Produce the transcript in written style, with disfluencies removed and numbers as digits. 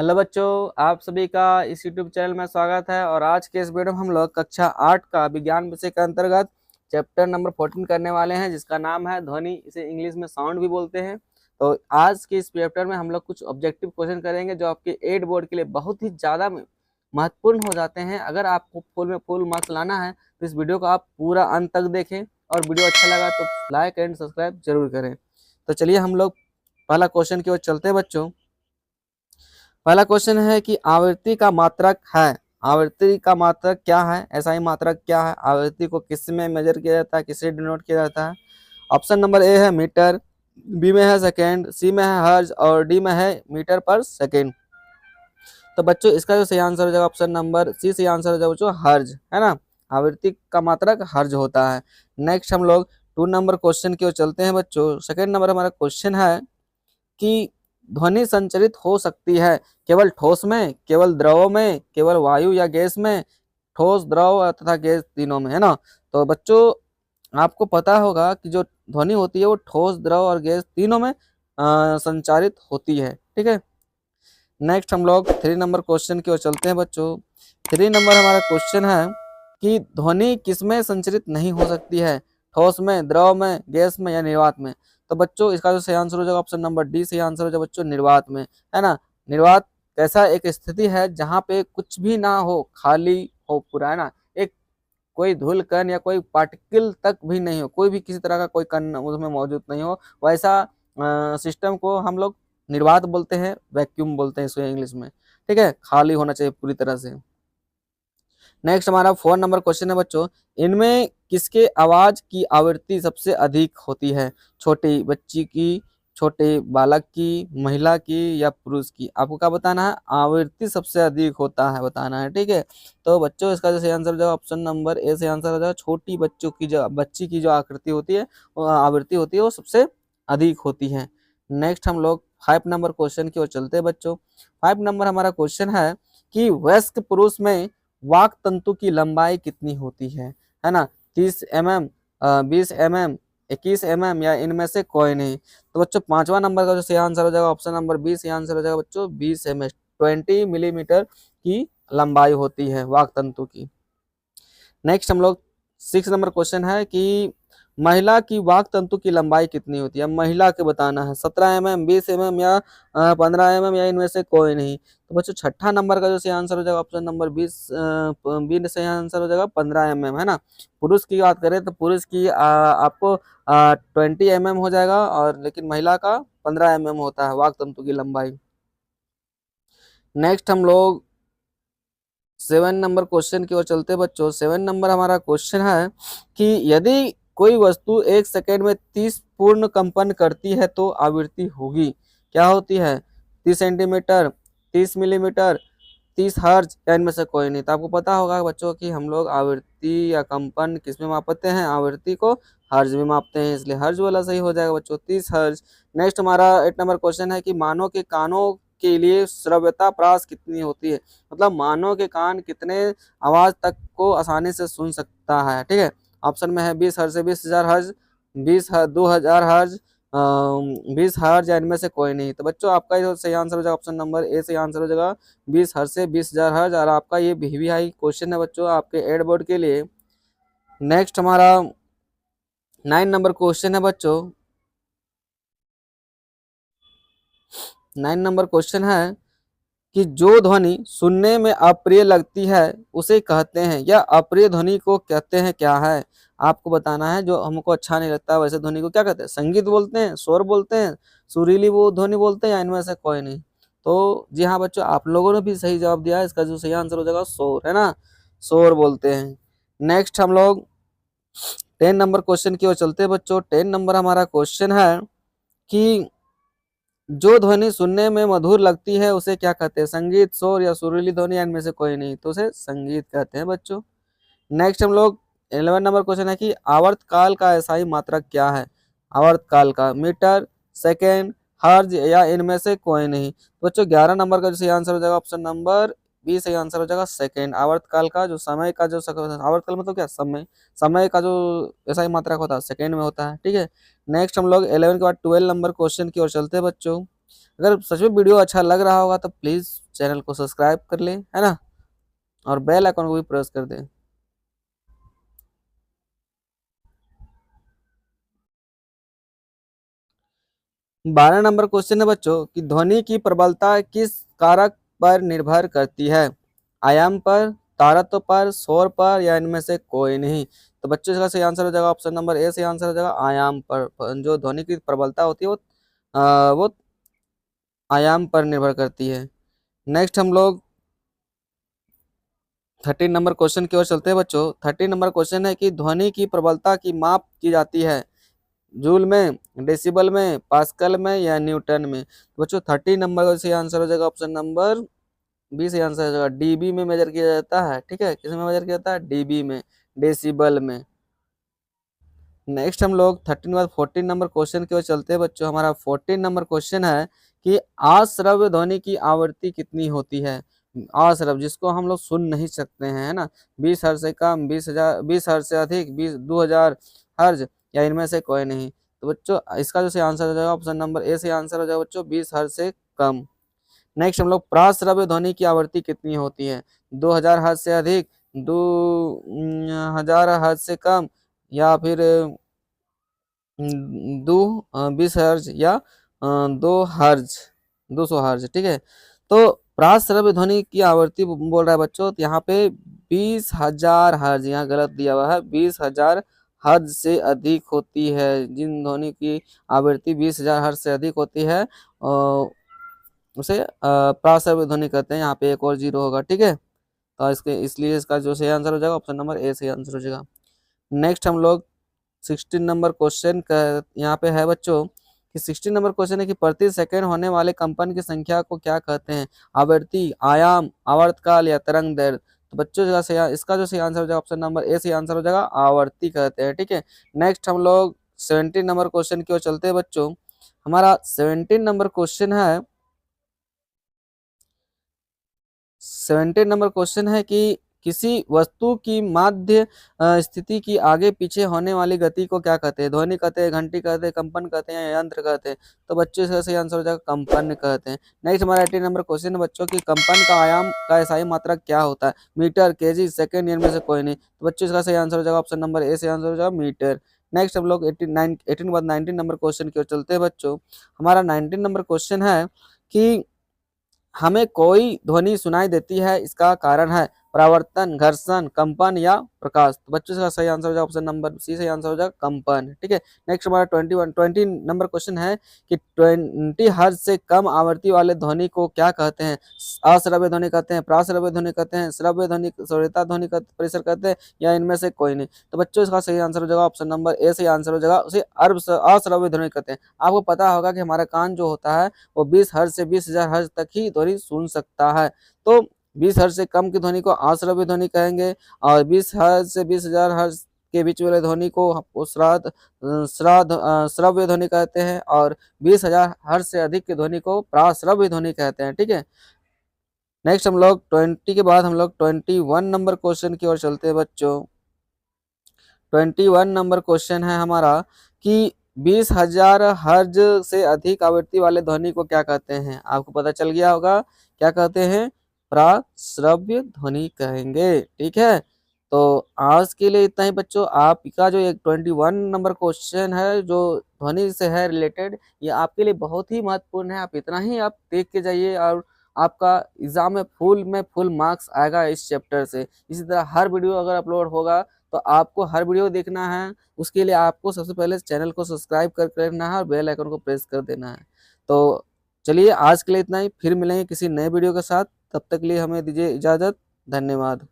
Hello बच्चों, आप सभी का इस यूट्यूब चैनल में स्वागत है। और आज के इस वीडियो में हम लोग कक्षा 8 का विज्ञान विषय के अंतर्गत चैप्टर नंबर 14 करने वाले हैं, जिसका नाम है ध्वनि। इसे इंग्लिश में साउंड भी बोलते हैं। तो आज के इस चैप्टर में हम लोग कुछ ऑब्जेक्टिव क्वेश्चन करेंगे जो आपके 8 बोर्ड के लिए बहुत ही ज़्यादा महत्वपूर्ण हो जाते हैं। अगर आपको फुल में फुल मार्क्स लाना है तो इस वीडियो को आप पूरा अंत तक देखें, और वीडियो अच्छा लगा तो लाइक एंड सब्सक्राइब जरूर करें। तो चलिए हम लोग पहला क्वेश्चन की ओर चलते हैं बच्चों। पहला क्वेश्चन है कि आवृत्ति का मात्रक है। आवृत्ति का मात्रक क्या है? ऐसा ही मात्रक क्या है? आवृत्ति को किस में मेजर किया जाता है, किससे डिनोट किया जाता है? ऑप्शन नंबर ए है मीटर, बी में है सेकेंड, सी में है हर्ज और डी में है मीटर पर सेकेंड। तो बच्चों इसका जो सही आंसर हो जाएगा ऑप्शन नंबर सी सही आंसर हो जाएगा बच्चों, हर्ज, है ना। आवृत्ति का मात्रक हर्ज होता है। नेक्स्ट हम लोग 2 नंबर क्वेश्चन की ओर चलते हैं बच्चों। सेकेंड नंबर हमारा क्वेश्चन है कि ध्वनि संचरित हो सकती है केवल ठोस में, केवल द्रव में, केवल वायु या गैस में, ठोस, द्रव तथा गैस तीनों में, है ना। तो बच्चों आपको पता होगा कि जो ध्वनि होती है वो ठोस, द्रव और गैस तीनों में संचारित होती है। ठीक है। नेक्स्ट हम लोग 3 नंबर क्वेश्चन की ओर चलते हैं बच्चों। 3 नंबर हमारा क्वेश्चन है कि ध्वनि किसमें संचरित नहीं हो सकती है? ठोस में, द्रव में, गैस में या निर्वात में? तो बच्चों इसका जो सही आंसर हो जाएगा ऑप्शन नंबर डी सही आंसर हो जाएगा बच्चों, निर्वात में, है ना। निर्वात ऐसा एक स्थिति है जहाँ पे कुछ भी ना हो, खाली हो पूरा, है ना। एक कोई धूल कण या कोई पार्टिकल तक भी नहीं हो, कोई भी किसी तरह का कोई कण उसमें मौजूद नहीं हो, वैसा सिस्टम को हम लोग निर्वात बोलते हैं, वैक्यूम बोलते हैं इसको इंग्लिश में। ठीक है, खाली होना चाहिए पूरी तरह से। नेक्स्ट हमारा 4 नंबर क्वेश्चन है बच्चों। इनमें किसके आवाज की आवृत्ति सबसे अधिक होती है? छोटी बच्ची की, छोटे बालक की, महिला की या पुरुष की? आपको क्या बताना है? आवृत्ति सबसे अधिक होता है बताना है। ठीक है। तो बच्चों इसका जो सही आंसर हो जाएगा ऑप्शन नंबर ए से आंसर हो जाएगा, छोटी बच्चों की जो बच्ची की जो आकृति होती है, वो आवृत्ति होती है, वो सबसे अधिक होती है। नेक्स्ट हम लोग 5 नंबर क्वेश्चन की ओर चलते हैं बच्चों। 5 नंबर हमारा क्वेश्चन है कि वयस्क पुरुष में वाक तंतु की लंबाई कितनी होती है ना। 30 mm, 20 mm, 21 mm या इनमें से कोई नहीं? तो बच्चों 5वां नंबर का जो सही आंसर हो जाएगा ऑप्शन नंबर बी सही आंसर हो जाएगा बच्चों, 20 mm, 20 mm की लंबाई होती है वाक तंतु की। नेक्स्ट हम लोग 6 नंबर क्वेश्चन है कि महिला की वाक तंतु की लंबाई कितनी होती है? महिला के बताना है, 17 mm, 20 mm या 15 mm या इनमें से कोई नहीं? तो बच्चों छठा नंबर का जो सही आंसर हो जाएगा ऑप्शन नंबर 20 सही आंसर हो जाएगा, 15 mm, है ना। पुरुष की बात करें तो पुरुष की आपको 20 mm हो जाएगा, और लेकिन महिला का 15 mm होता है वाक तंतु की लंबाई। नेक्स्ट हम लोग 7 नंबर क्वेश्चन की ओर चलते बच्चों। 7 नंबर हमारा क्वेश्चन है कि यदि कोई वस्तु 1 सेकेंड में 30 पूर्ण कंपन करती है तो आवृत्ति होगी, क्या होती है? 30 सेंटीमीटर, 30 मिलीमीटर, 30 हर्ज या इनमें से कोई नहीं? तो आपको पता होगा बच्चों कि हम लोग आवृत्ति या कंपन किस में मापते हैं? आवृत्ति को हर्ज में मापते हैं, इसलिए हर्ज वाला सही हो जाएगा बच्चों, 30 हर्ज। नेक्स्ट हमारा 8 नंबर क्वेश्चन है कि मानव के कानों के लिए श्रव्यता प्रास कितनी होती है? मतलब मानव के कान कितने आवाज तक को आसानी से सुन सकता है? ठीक है। ऑप्शन में है 20 हर्ज से 20,000 हर्ज, 2000 20 हर्ज या इनमें से कोई नहीं? तो बच्चों आपका जो सही आंसर हो जाएगा ऑप्शन नंबर ए सही आंसर हो जाएगा, 20 हर्ज से 20,000 हर्ज। और आपका ये VVI क्वेश्चन है बच्चों आपके 8 बोर्ड के लिए। नेक्स्ट हमारा 9 नंबर क्वेश्चन है बच्चों। 9 नंबर क्वेश्चन है कि जो ध्वनि सुनने में अप्रिय लगती है उसे कहते हैं, या अप्रिय ध्वनि को कहते हैं क्या है? आपको बताना है। जो हमको अच्छा नहीं लगता वैसे ध्वनि को क्या कहते हैं? संगीत बोलते हैं, शोर बोलते हैं, सुरीली वो ध्वनि बोलते हैं, या इनमें से कोई नहीं? तो जी हाँ बच्चों, आप लोगों ने भी सही जवाब दिया है। इसका जो सही आंसर हो जाएगा शोर, है ना, शोर बोलते हैं। नेक्स्ट हम लोग 10 नंबर क्वेश्चन की ओर चलते हैं बच्चों। 10 नंबर हमारा क्वेश्चन है कि जो ध्वनि सुनने में मधुर लगती है उसे क्या कहते हैं? संगीत, शोर या सुरीली ध्वनि या इनमें से कोई नहीं? तो उसे संगीत कहते हैं बच्चों। नेक्स्ट हम लोग 11 नंबर क्वेश्चन है कि आवर्तकाल का ऐसा मात्रक क्या है? आवर्तकाल का मीटर, सेकेंड, हर्ज या इनमें से कोई नहीं? तो बच्चों 11 नंबर का जो सही आंसर हो जाएगा ऑप्शन नंबर बी सही आंसर हो जाएगा, सेकेंड। आवर्तकाल का जो समय का जो आवर्तकाल मतलब क्या? समय, समय का जो ऐसा ही मात्रक होता है सेकेंड में होता है। ठीक है। नेक्स्ट हम लोग 11 के बाद 12 नंबर क्वेश्चन की ओर चलते हैं बच्चों। अगर सच में वीडियो अच्छा लग रहा होगा तो प्लीज चैनल को सब्सक्राइब कर ले, है ना, और बेल आइकन को भी प्रेस कर दें। 12 नंबर क्वेश्चन है बच्चों कि ध्वनि की प्रबलता किस कारक पर निर्भर करती है? आयाम पर, तारत्व पर, शोर पर, या इनमें से कोई नहीं? तो बच्चों इसका सही आंसर हो जाएगा ऑप्शन नंबर ए सही आंसर हो जाएगा आयाम पर। जो ध्वनि की प्रबलता होती है वो आयाम पर निर्भर करती है। नेक्स्ट हम लोग 13 नंबर क्वेश्चन की ओर चलते हैं बच्चों। 13 नंबर क्वेश्चन है कि ध्वनि की प्रबलता की माप की जाती है जूल में, डेसिबल में, पास्कल में, या न्यूटन में? तो बच्चों 13 नंबर का सही आंसर हो जाएगा ऑप्शन नंबर बी सही आंसर हो जाएगा, डीबी में मेजर किया जाता है। ठीक है, किस में मेजर किया जाता है? डीबी में, डेसिबल में। नेक्स्ट हम लोग 14 नंबर क्वेश्चन की ओर चलते हैं बच्चों। हमारा 14 नंबर क्वेश्चन है कि अश्रव्य ध्वनि की आवृत्ति कितनी होती है? अश्रव्य जिसको हम लोग सुन नहीं सकते हैं, है ना, 20 हर्ट्ज से कम, 20,000, 20 हर्ट्ज से अधिक, 2,000 हर्ट्ज, या इनमें से कोई नहीं? तो बच्चों इसका जो सही आंसर हो जाएगा ऑप्शन नंबर ए सही आंसर हो जाएगा बच्चों, 20 हर्ट्ज से कम। नेक्स्ट हम लोग प्राश्रव्य ध्वनि की आवृत्ति कितनी होती है? 2,000 हर्ट्ज से अधिक, 2,000 हर्ट्ज से कम, या फिर दो 20 हर्ज, या 2 हर्ज, 200 हर्ज। ठीक है, तो प्राश्रव्य ध्वनि की आवृत्ति बोल रहा है बच्चों, तो यहाँ पे 20,000 हर्ज, यहाँ गलत दिया हुआ है, 20,000 हर्ज से अधिक होती है। जिन ध्वनि की आवृत्ति 20,000 हर्ज से अधिक होती है उसे प्राश्रव्य ध्वनि कहते हैं। यहाँ पे एक और जीरो होगा। ठीक है, तो इसके इसलिए इसका जो सही आंसर हो जाएगा ऑप्शन नंबर ए सही आंसर हो जाएगा। नेक्स्ट हम लोग 16 नंबर क्वेश्चन का यहाँ पे है बच्चों कि 16 नंबर क्वेश्चन है कि प्रति सेकंड होने वाले कंपन की संख्या को क्या कहते हैं? आवृत्ति, आयाम, आवर्तकाल, या तरंग दैर्ध्य? तो बच्चों इसका जो सही आंसर हो जाएगा ऑप्शन नंबर ए सही आंसर हो जाएगा, आवर्ती कहते हैं। ठीक है, नेक्स्ट हम लोग 17 नंबर क्वेश्चन की ओर चलते हैं बच्चों। हमारा 17 नंबर क्वेश्चन है, 17 नंबर क्वेश्चन है कि किसी वस्तु की माध्य स्थिति की आगे पीछे होने वाली गति को क्या कहते हैं? ध्वनि कहते हैं, घंटी कहते हैं, कंपन कहते हैं, या यंत्र कहते हैं? तो बच्चों इसका सही आंसर हो जाएगा कंपन कहते हैं। नेक्स्ट हमारा 18 नंबर क्वेश्चन है बच्चों की कंपन का आयाम का एसआई मात्रक क्या होता है? मीटर, केजी, सेकेंड, इनमें से कोई नहीं? तो बच्चों इसका सही आंसर हो जाएगा ऑप्शन नंबर ए से आंसर हो जाएगा मीटर। नेक्स्ट हम लोग 18 के बाद 19 नंबर क्वेश्चन की ओर चलते हैं बच्चों। हमारा 19 नंबर क्वेश्चन है कि हमें कोई ध्वनि सुनाई देती है, इसका कारण है परावर्तन, घर्षण, कंपन, या प्रकाश? तो बच्चों का सही आंसर हो जाएगा ऑप्शन नंबर सी सही आंसर हो जाएगा कंपन। ठीक है, नेक्स्ट हमारा 20 नंबर क्वेश्चन है कि 20 हर्ट्ज से कम आवृत्ति वाले ध्वनि को क्या कहते हैं? अश्रव्य ध्वनि कहते हैं, प्राश्रव्य ध्वनि कहते हैं, श्रव्य ध्वनि, श्रोता ध्वनि परिसर कहते हैं, या इनमें से कोई नहीं? तो बच्चों इसका सही आंसर हो जाएगा ऑप्शन नंबर ए सही आंसर हो जाएगा, उसे अश्रव्य ध्वनि कहते हैं। आपको पता होगा कि हमारा कान जो होता है वो 20 हर्ट्ज से 20,000 हर्ट्ज तक ही ध्वनि सुन सकता है। तो 20 हर्ट्ज से कम की ध्वनि को अश्रव्य ध्वनि कहेंगे, और 20 हर्ट्ज से 20,000 हर्ट्ज के बीच वाले ध्वनि को श्रव्य ध्वनि कहते हैं, और 20,000 हर्ट्ज से अधिक की ध्वनि को प्राश्रव्य ध्वनि कहते हैं। ठीक है, नेक्स्ट हम लोग 20 के बाद हम लोग 21 नंबर क्वेश्चन की ओर चलते हैं बच्चों। 21 नंबर क्वेश्चन है हमारा कि 20,000 हर्ज से अधिक आवृत्ति वाले ध्वनि को क्या कहते हैं? आपको पता चल गया होगा, क्या कहते हैं? प्राश्रव्य ध्वनि कहेंगे। ठीक है, तो आज के लिए इतना ही बच्चों। आपका जो एक 21 नंबर क्वेश्चन है जो ध्वनि से है रिलेटेड, ये आपके लिए बहुत ही महत्वपूर्ण है। आप इतना ही आप देख के जाइए और आपका एग्जाम में फुल मार्क्स आएगा इस चैप्टर से। इसी तरह हर वीडियो अगर अपलोड होगा तो आपको हर वीडियो देखना है, उसके लिए आपको सबसे पहले चैनल को सब्सक्राइब कर रखना है और बेल आइकन को प्रेस कर देना है। तो चलिए आज के लिए इतना ही, फिर मिलेंगे किसी नए वीडियो के साथ। तब तक के लिए हमें दीजिए इजाज़त। धन्यवाद।